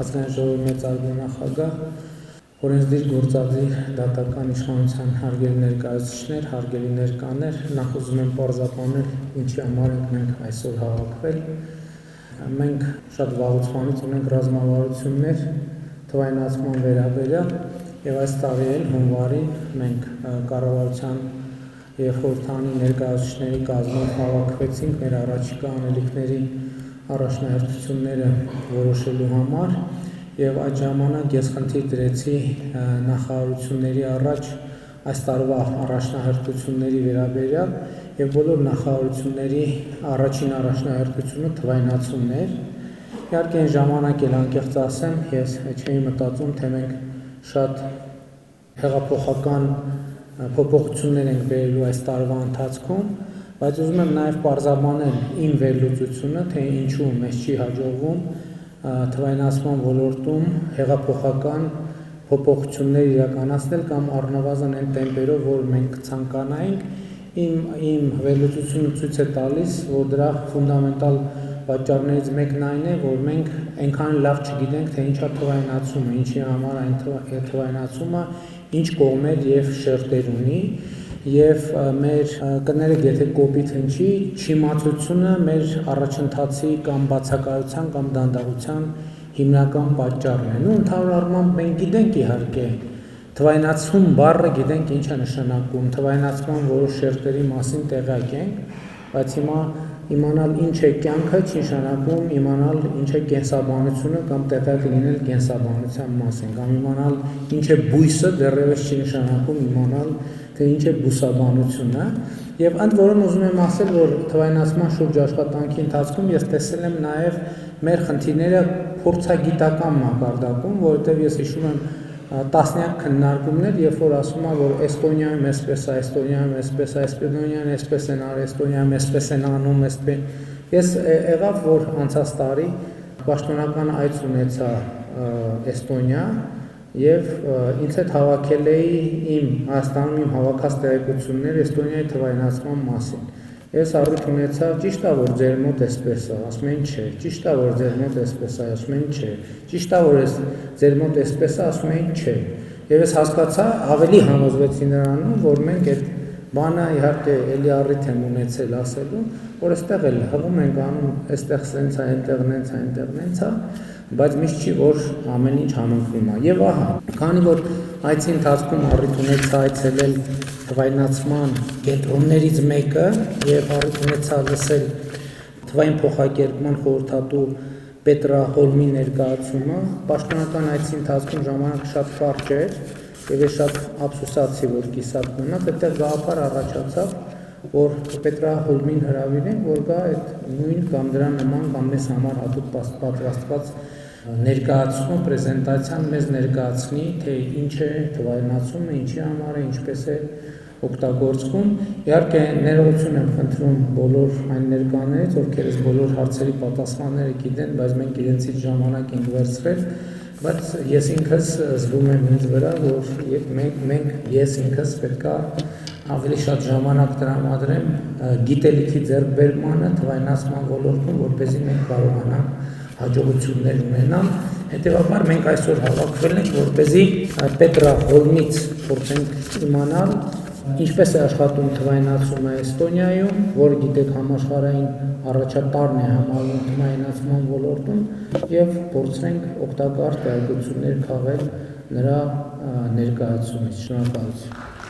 ազգային ժողովի մեծարգո նախագահ, օրենսդիր գործադիր դատական իշխանության հարգելի ներկայացուցիչներ, հարգելի ներկաներ, նախ ուզում եմ պարզաբանել ինչի համար ենք մենք այսօր հավաքվել։ Մենք շատ վաղուց ունենք ռազմավարություններ թվայնացման վերաբերյալ եւ այս տարի էլ հունվարին մենք կառավարության եւ խորհրդանի ներկայացուցիչների կազմով հավաքվեցինք մեր առաջիկա անելիքների առաջնահերթությունները որոշելու համար եւ այդ ժամանակ ես խնդիր դրեցի նախարարությունների առաջ այս տարվա առաջնահերթությունների վերաբերյալ եւ բոլոր նախարարությունների առաջին առաջնահերթությունը թվայնացումն էր։ Իհարկե այն ժամանակ էլ անկեղծ ասեմ, ես չէի մտածում, թե մենք շատ հեղափոխական փոփոխություններ ենք բերելու այս տարվա ընթացքում, բայց ուզում եմ նաև պարզաբանել իմ վերլուծությունը, թե ինչու մեզ չի հաջողվում թվայնացման ոլորտում հեղափոխական փոփոխություններ իրականացնել կամ առնվազն այն տեմպերով, որ մենք ցանկանայինք, իմ վերլուծությունը ցույց է տալիս, որ դրա ֆունդամենտալ պատճառներից մեկն այն է, որ մենք այնքան լավ չգիտենք, թե ինչա թվայնացումը, ինչի համար այն թվայնացումը, ինչ կողմեր եւ շերտեր ունի, եւ մեր կներեք, եթե կոպիտ հնչի, չիմացությունը մեր առաջընթացի կամ բացակայության կամ դանդաղության հիմնական պատճառն է։ Ու ընդհանուր առմամբ մենք գիտենք իհարկե թվայնացում բառը գիտենք ինչ է նշանակում, թվայնացման որոշ շերտերի մասին տեղյակ ենք, բայց հիմա իմանալ ինչ է կյանքը չի նշանակում իմանալ ինչ է կենսաբանությունը կամ տեղյակ լինել կենսաբանության մասին, կամ իմանալ ինչ է բույսը դեռևս չի նշանակում իմանալ թե ինչ է բուսաբանությունը, եւ ընդ որում ուզում եմ ասել, որ թվայնացման շուրջ աշխատանքի ընթացքում ես տեսել եմ նաեւ մեր խնդիրները փորձագիտական մակարդակում, որովհետեւ ես հիշում եմ տասնյակ քննարկումներ, երբ որ ասում է, որ Էստոնիայում էսպես է, Էստոնիայում էսպես է, Էստոնիան էսպես են արել, Էստոնիայում էսպես են անում, Ես եղավ, որ անցած տարի պաշտոնական այց ունեցա Էստոնիա եւ ինձ հետ հավաքել էի իմ Հայաստանում իմ հավաքած տեղեկությունները Էստոնիայի թվայնացման մասին։ Ես առիթ ունեցա, ճիշտ է, որ ձեր մոտ էսպես է, ասում են չէ, ճիշտ է, որ ձեր մոտ էսպես է, ասում են չէ, ճիշտ է, որ ձեր մոտ էսպես է, ասում են չէ։ Եվ ես հասկացա, ավելի համոզվեցի նրանում, որ մենք այդ բանը իհարկե էլի առիթ եմ ունեցել ասելու, որ այստեղ էլ հղում ենք անում, այստեղ սենց է, այնտեղ նենց է, այնտեղ նենց է, բայց միշտ չի, որ ամեն ինչ համընկնում է։ Եվ ահա, քանի որ այցի ընթացքում առիթ ունեցա այցելել թվայնացման կենտրոններից մեկը եւ առիթ ունեցա լսել թվային փոխակերպման խորհրդատու Պետրա Հոլմի ներկայացումը, պաշտոնական այցի ընթացքում ժամանակը շատ կարճ էր եւ ես շատ ափսոսացի, որ կիսատ մնաց, այդտեղ գաղափար առաջացավ, որ Պետրա Հոլմին հրավիրենք, որ գա այդ նույն կամ դրա նման կամ մեզ համար հատուկ պատրաստված ներկայացումը, պրեզենտացիան մեզ ներկայացնի, թե ինչ է թվայնացումը, ինչի համար է, ինչպես է օգտագործվում։ Իհարկե ներողություն եմ խնդրում բոլոր այն ներկաներից, ովքեր այս բոլոր հարցերի պատասխանները գիտեն, բայց մենք իրենցից ժամանակ ենք վերցրել, բայց ես ինքս զգում եմ ինձ վրա, որ ես ինքս պետքա ավելի շատ ժամանակ տրամադրեմ գիտելիքի ձեռքբերմանը թվայնացման ոլորտում, որպեսզի մենք կարողանանք հաջողություններ ունենալ։ Հետևաբար մենք այսօր հավաքվել ենք, որպեսզի Պետրա Հոլմից փորձենք իմանալ ինչպես է աշխատում թվայնացումը Էստոնիայում, որ գիտեք համաշխարհային առաջատարն է համարվում թվայնացման ոլորտում եւ փորձենք օգտակար տեղեկություններ քաղել նրա ներկայացումից։ Շնորհակալություն։